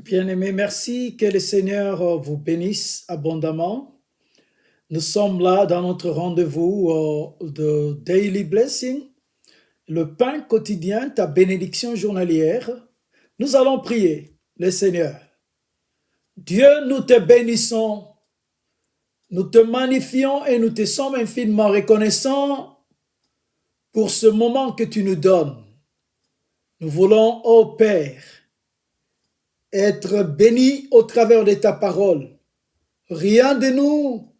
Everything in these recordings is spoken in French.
Bien-aimés, merci, que le Seigneur vous bénisse abondamment. Nous sommes là dans notre rendez-vous de Daily Blessing, le pain quotidien, ta bénédiction journalière. Nous allons prier le Seigneur. Dieu, nous te bénissons, nous te magnifions et nous te sommes infiniment reconnaissants pour ce moment que tu nous donnes. Nous voulons, ô Père, être bénis au travers de ta parole. Rien de nous,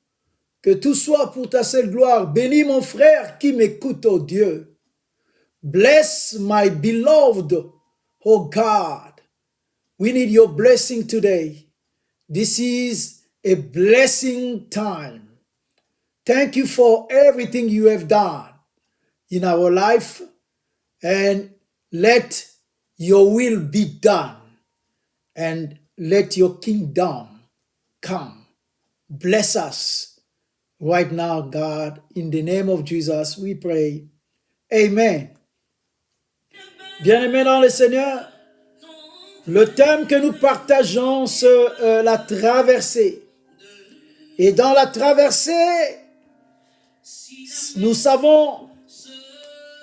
que tout soit pour ta seule gloire. Bénis mon frère qui m'écoute, oh Dieu. Bless my beloved, oh God. We need your blessing today. This is a blessing time. Thank you for everything you have done in our life, and let your will be done, and let your kingdom come. Bless us right now, God. In the name of Jesus, we pray. Amen. Bien-aimés dans le Seigneur, le thème que nous partageons, c'est la traversée. Et dans la traversée, nous savons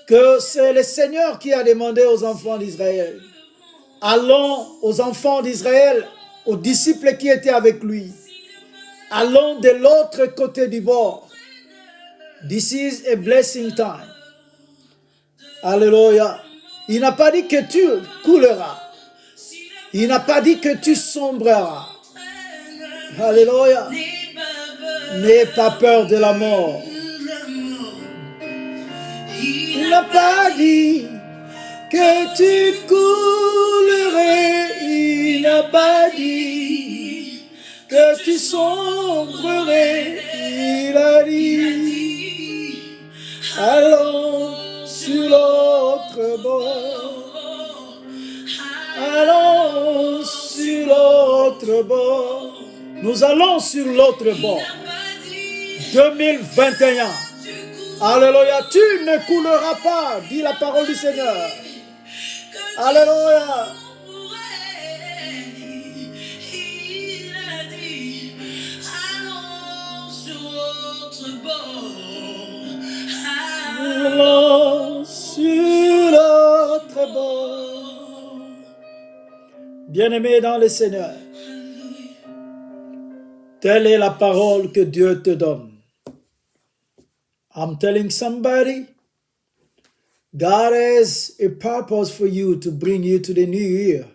que c'est le Seigneur qui a demandé aux enfants d'Israël. Allons aux enfants d'Israël, aux disciples qui étaient avec lui. Allons de l'autre côté du bord. This is a blessing time. Alléluia. Il n'a pas dit que tu couleras. Il n'a pas dit que tu sombreras. Alléluia. N'aie pas peur de la mort. Il n'a pas dit que tu coulerais. Il n'a pas dit que tu sombrerais. Il a dit, allons sur l'autre bord. Allons sur l'autre bord. Nous allons sur l'autre bord. 2021. Alléluia. Tu ne couleras pas, dit la parole du Seigneur. Alléluia. Allons sur l'autre bord. Bien-aimé dans le Seigneur, telle est la parole que Dieu te donne. I'm telling somebody, God has a purpose for you to bring you to the new year.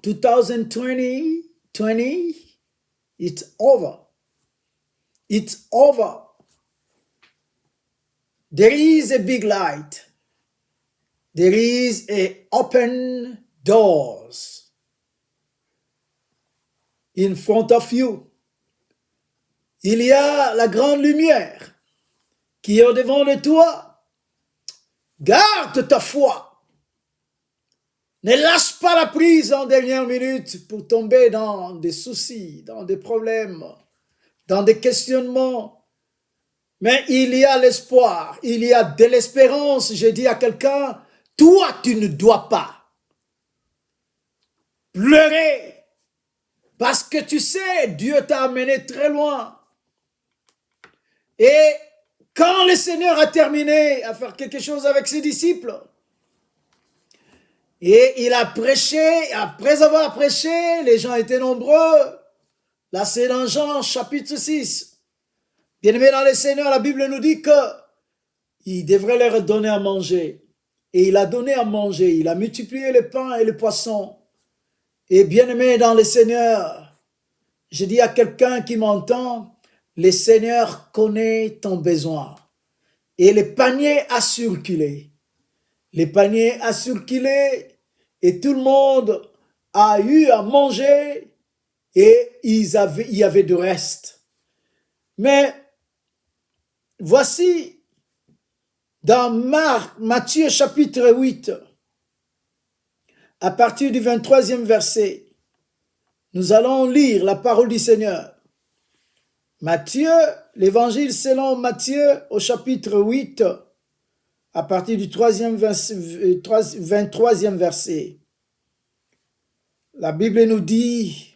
2020, it's over. It's over. There is a big light. There is a open doors in front of you. Il y a la grande lumière qui est au-devant de toi. Garde ta foi. Ne lâche pas la prise en dernière minute pour tomber dans des soucis, dans des problèmes, dans des questionnements. Mais il y a l'espoir, il y a de l'espérance. Je dis à quelqu'un, toi tu ne dois pas pleurer parce que tu sais, Dieu t'a amené très loin. Et quand le Seigneur a terminé à faire quelque chose avec ses disciples, et il a prêché, après avoir prêché, les gens étaient nombreux. Là, c'est dans Jean chapitre 6. Bien-aimés dans le Seigneur, la Bible nous dit qu'il devrait leur donner à manger. Et il a donné à manger, il a multiplié le pain et le poisson. Et bien-aimés dans le Seigneur, je dis à quelqu'un qui m'entend, le Seigneur connaît ton besoin. Et le panier a circulé. Le panier a circulé et tout le monde a eu à manger et il y avait du reste. Mais voici dans Matthieu chapitre 8, à partir du 23e verset, nous allons lire la parole du Seigneur. Matthieu, l'évangile selon Matthieu au chapitre 8, à partir du 23e verset. La Bible nous dit,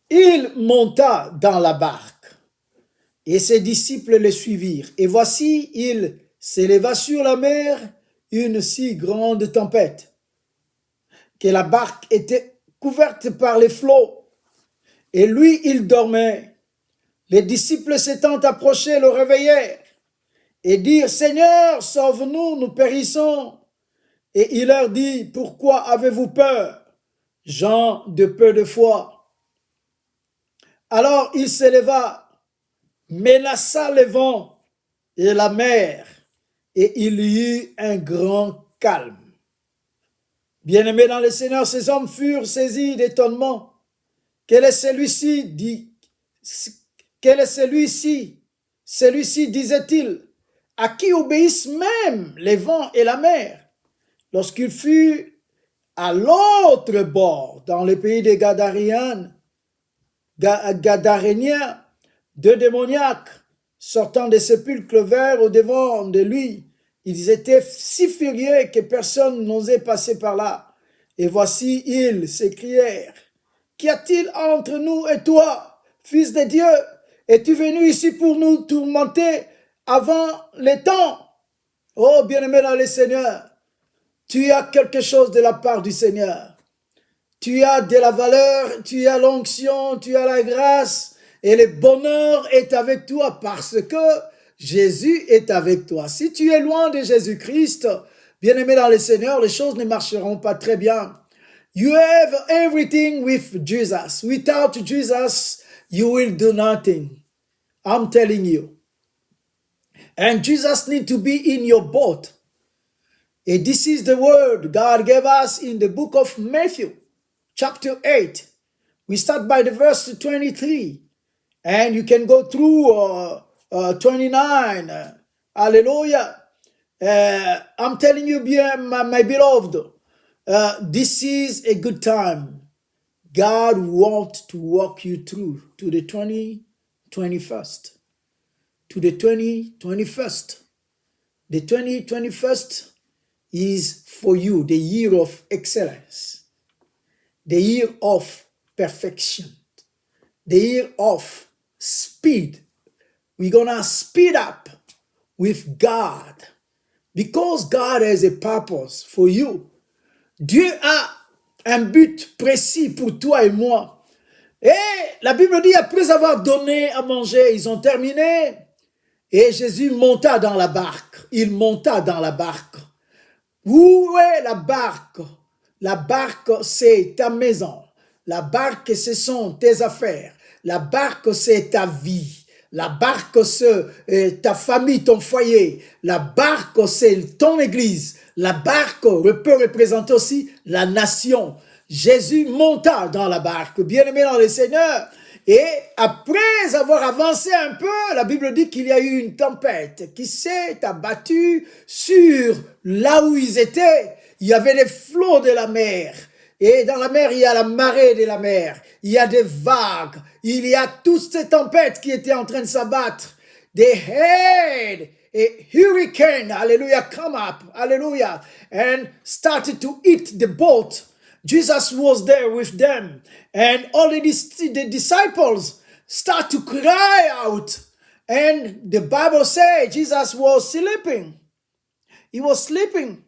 il monta dans la barque et ses disciples le suivirent. Et voici, il s'éleva sur la mer une si grande tempête que la barque était couverte par les flots. Et lui, il dormait. Les disciples s'étant approchés le réveillèrent et dirent, Seigneur, sauve-nous, nous périssons. Et il leur dit, pourquoi avez-vous peur, gens de peu de foi? Alors il s'éleva, menaça le vent et la mer, et il y eut un grand calme. Bien-aimés dans le Seigneur, ces hommes furent saisis d'étonnement. Quel est celui-ci, quel est celui-ci, disait-il, à qui obéissent même les vents et la mer? Lorsqu'il fut à l'autre bord, dans le pays des Gadaréniens, deux démoniaques sortant des sépulcres vinrent au-devant de lui. Ils étaient si furieux que personne n'osait passer par là. Et voici, ils s'écrièrent, qu'y a-t-il entre nous et toi, Fils de Dieu? Es-tu venu ici pour nous tourmenter avant les temps? Oh, bien-aimé dans le Seigneur, tu as quelque chose de la part du Seigneur. Tu as de la valeur, tu as l'onction, tu as la grâce, et le bonheur est avec toi parce que Jésus est avec toi. Si tu es loin de Jésus-Christ, bien-aimé dans le Seigneur, les choses ne marcheront pas très bien. You have everything with Jesus. Without Jesus, you will do nothing. I'm telling you. And Jesus needs to be in your boat. And this is the word God gave us in the book of Matthew, chapter 8. We start by the verse 23. And you can go through 29. Hallelujah. I'm telling you, my beloved, this is a good time. God wants to walk you through to the 2021st. To the 2021st. The 2021st is for you the year of excellence, the year of perfection, the year of speed. We're gonna speed up with God because God has a purpose for you. Dieu a un but précis pour toi et moi. Et la Bible dit, après avoir donné à manger, ils ont terminé. Et Jésus monta dans la barque. Il monta dans la barque. Où est la barque? La barque, c'est ta maison. La barque, ce sont tes affaires. La barque, c'est ta vie. La barque, c'est ta famille, ton foyer. La barque, c'est ton église. La barque peut représenter aussi la nation. Jésus monta dans la barque, bien-aimé dans le Seigneur. Et après avoir avancé un peu, la Bible dit qu'il y a eu une tempête qui s'est abattue sur là où ils étaient. Il y avait les flots de la mer. Et dans la mer, il y a la marée de la mer. Il y a des vagues. Il y a toutes ces tempêtes qui étaient en train de s'abattre. They had a hurricane, hallelujah, come up, hallelujah, and started to eat the boat. Jesus was there with them. And all the disciples start to cry out. And the Bible says Jesus was sleeping. He was sleeping.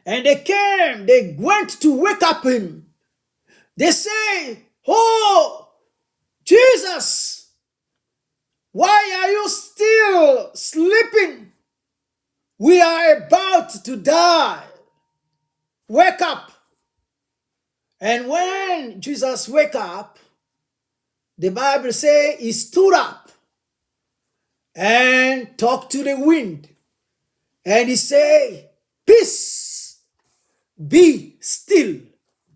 And they went to wake up him. They say, oh, Jesus, why are you still sleeping? We are about to die. Wake up. And when Jesus wake up, the Bible says he stood up and talked to the wind. And he said, peace, be still.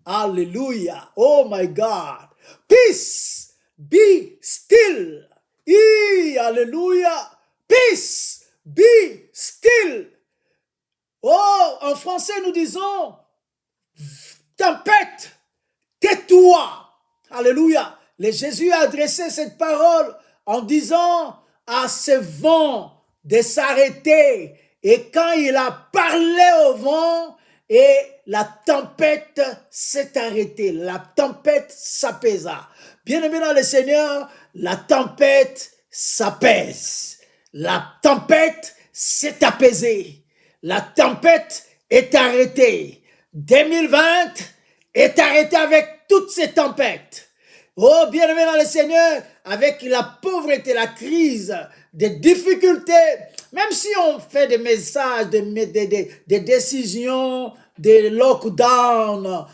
Hallelujah. Oh my God. Peace, be still. Hallelujah. Peace, be still. Oh, en français nous disons, tempête, tais-toi. Alléluia. Jésus a adressé cette parole en disant à ce vent de s'arrêter Et quand il a parlé au vent, et la tempête s'est arrêtée. La tempête s'apaisa. Bien-aimé dans le Seigneur, la tempête s'apaise. La tempête s'est apaisée. La tempête est arrêtée. 2020 est arrêté avec toutes ces tempêtes. Oh, bien-aimé dans le Seigneur, avec la pauvreté, la crise, des difficultés, même si on fait des messages, des décisions, des lockdowns,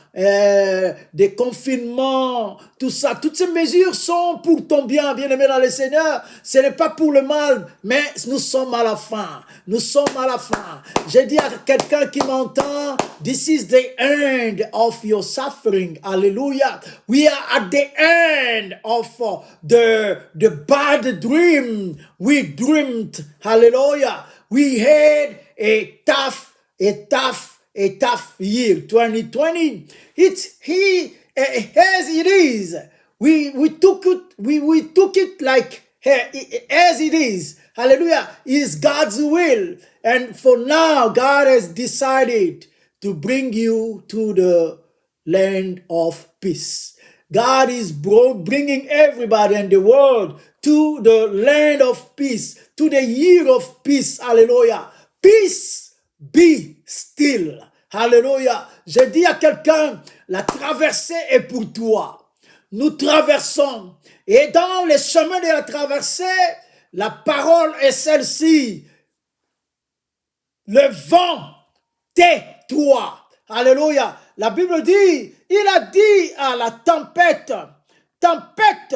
des confinements, tout ça, toutes ces mesures sont pour ton bien, bien-aimé dans le Seigneur. Ce n'est pas pour le mal, mais nous sommes à la fin. Nous sommes à la fin. J'ai dit à quelqu'un qui m'entend, this is the end of your suffering. Hallelujah. We are at the end of the bad dream we dreamed. Hallelujah. We had a tough year, 2020. As it is. We took it like as it is. Hallelujah. Is God's will. And for now, God has decided to bring you to the land of peace. God is bringing everybody in the world to the land of peace, to the year of peace. Hallelujah. Peace, be still. Hallelujah. Je dis à quelqu'un, la traversée est pour toi. Nous traversons. Et dans le chemin de la traversée, la parole est celle-ci. Le vent, tais-toi. Alléluia. La Bible dit, il a dit à la tempête, tempête,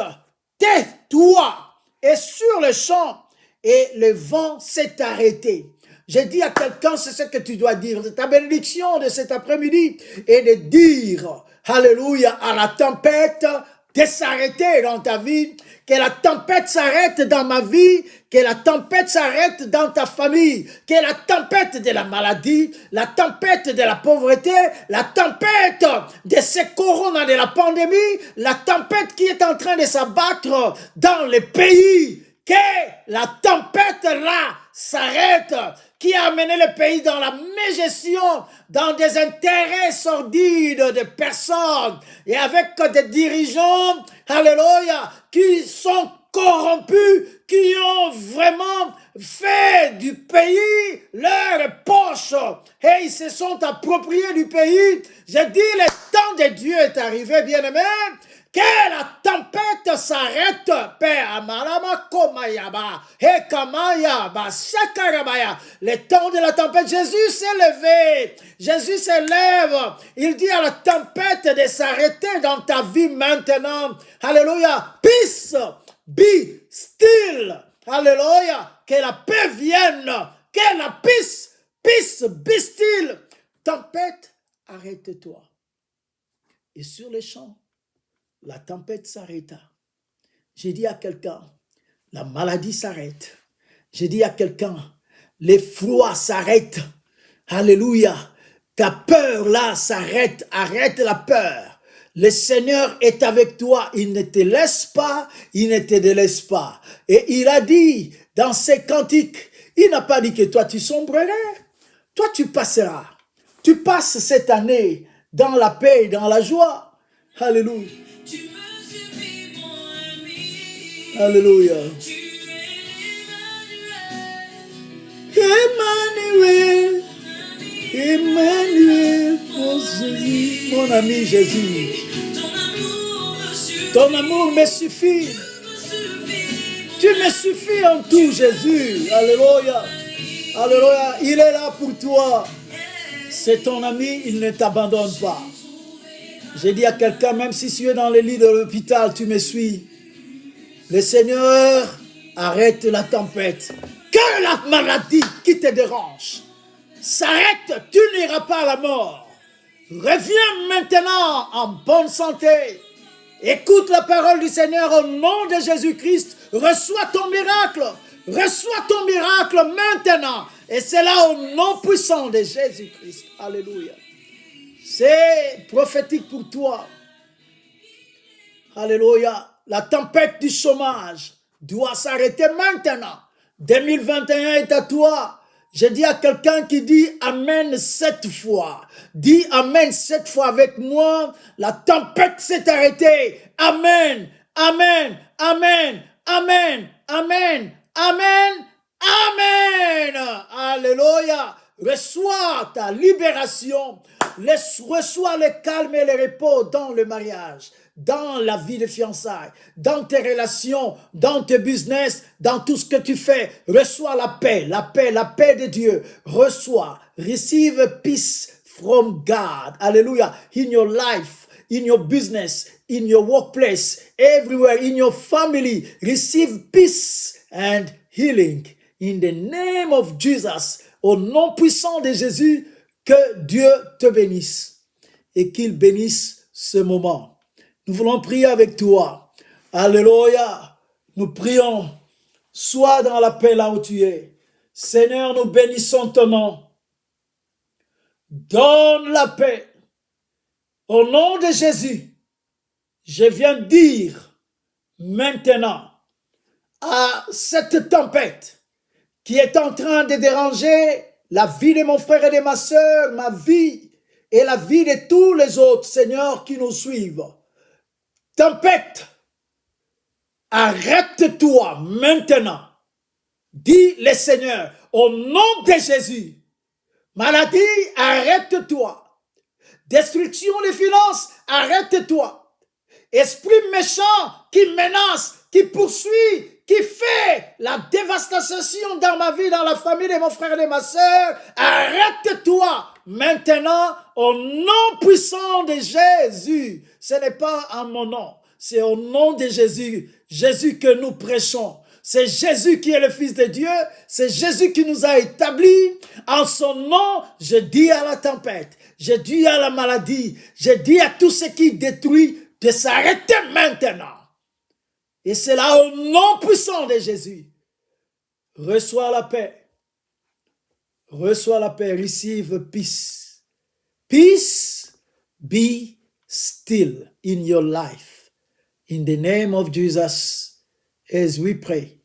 tais-toi. Et sur le champ, et le vent s'est arrêté. J'ai dit à quelqu'un, c'est ce que tu dois dire. Ta bénédiction de cet après-midi est de dire, alléluia, à la tempête de s'arrêter dans ta vie, que la tempête s'arrête dans ma vie, que la tempête s'arrête dans ta famille, que la tempête de la maladie, la tempête de la pauvreté, la tempête de ce corona, de la pandémie, la tempête qui est en train de s'abattre dans les pays, que la tempête là s'arrête, qui a amené le pays dans la mégestion, dans des intérêts sordides de personnes et avec des dirigeants, alléluia, qui sont corrompus, qui ont vraiment fait du pays leur poche et ils se sont appropriés du pays. Je dis, le temps de Dieu est arrivé, bien-aimé, que la tempête s'arrête, Père Amalama Komayaba, Hekamayaba, Sakarabaya. Le temps de la tempête, Jésus s'est levé. Jésus se lève. Il dit à la tempête de s'arrêter dans ta vie maintenant. Alléluia. Peace, be still. Alléluia. Que la paix vienne. Que la peace, be still. Tempête, arrête-toi. Et sur les champs, la tempête s'arrêta. J'ai dit à quelqu'un, la maladie s'arrête. J'ai dit à quelqu'un, les froids s'arrêtent. Alléluia. Ta peur là s'arrête. Arrête la peur. Le Seigneur est avec toi. Il ne te laisse pas. Il ne te délaisse pas. Et il a dit dans ses cantiques, il n'a pas dit que toi tu sombrerais. Toi tu passeras. Tu passes cette année dans la paix et dans la joie. Alléluia. Tu me suffis, mon ami. Alléluia. Tu es Emmanuel, Emmanuel, mon ami Jésus. Ton amour me suffit. Ton amour me suffit. Tu me suffis en tout, Jésus. Alléluia. Alléluia. Il est là pour toi. C'est ton ami, il ne t'abandonne pas. J'ai dit à quelqu'un, même si tu es dans le lit de l'hôpital, tu me suis. Le Seigneur arrête la tempête. Que la maladie qui te dérange s'arrête, tu n'iras pas à la mort. Reviens maintenant en bonne santé. Écoute la parole du Seigneur au nom de Jésus-Christ. Reçois ton miracle. Reçois ton miracle maintenant. Et c'est là au nom puissant de Jésus-Christ. Alléluia. C'est prophétique pour toi. Alléluia. La tempête du chômage doit s'arrêter maintenant. 2021 est à toi. Je dis à quelqu'un qui dit Amen 7 fois. Dis Amen 7 fois avec moi. La tempête s'est arrêtée. Amen, Amen, Amen, Amen, Amen, Amen, Amen. Alléluia. Reçois ta libération. Reçois le calme et le repos dans le mariage, dans la vie de fiançailles, dans tes relations, dans tes business, dans tout ce que tu fais. Reçois la paix, la paix, la paix de Dieu. Reçois, receive peace from God. Hallelujah. In your life, in your business, in your workplace, everywhere, in your family, receive peace and healing. In the name of Jesus, au nom puissant de Jésus, que Dieu te bénisse et qu'il bénisse ce moment. Nous voulons prier avec toi. Alléluia. Nous prions. Sois dans la paix là où tu es. Seigneur, nous bénissons ton nom. Donne la paix. Au nom de Jésus, je viens dire maintenant à cette tempête qui est en train de déranger la vie de mon frère et de ma soeur, ma vie et la vie de tous les autres, Seigneur, qui nous suivent. Tempête, arrête-toi maintenant. Dis le Seigneur, au nom de Jésus. Maladie, arrête-toi. Destruction des finances, arrête-toi. Esprit méchant qui menace, qui poursuit, qui fait la dévastation dans ma vie, dans la famille de mon frère et de ma soeur, arrête-toi maintenant au nom puissant de Jésus. Ce n'est pas en mon nom, c'est au nom de Jésus, Jésus que nous prêchons. C'est Jésus qui est le Fils de Dieu, c'est Jésus qui nous a établis. En son nom, je dis à la tempête, je dis à la maladie, je dis à tout ce qui détruit de s'arrêter maintenant. Et c'est là au nom puissant de Jésus. Reçois la paix. Reçois la paix. Receive peace. Peace be still in your life. In the name of Jesus, as we pray,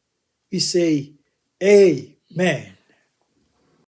we say, Amen.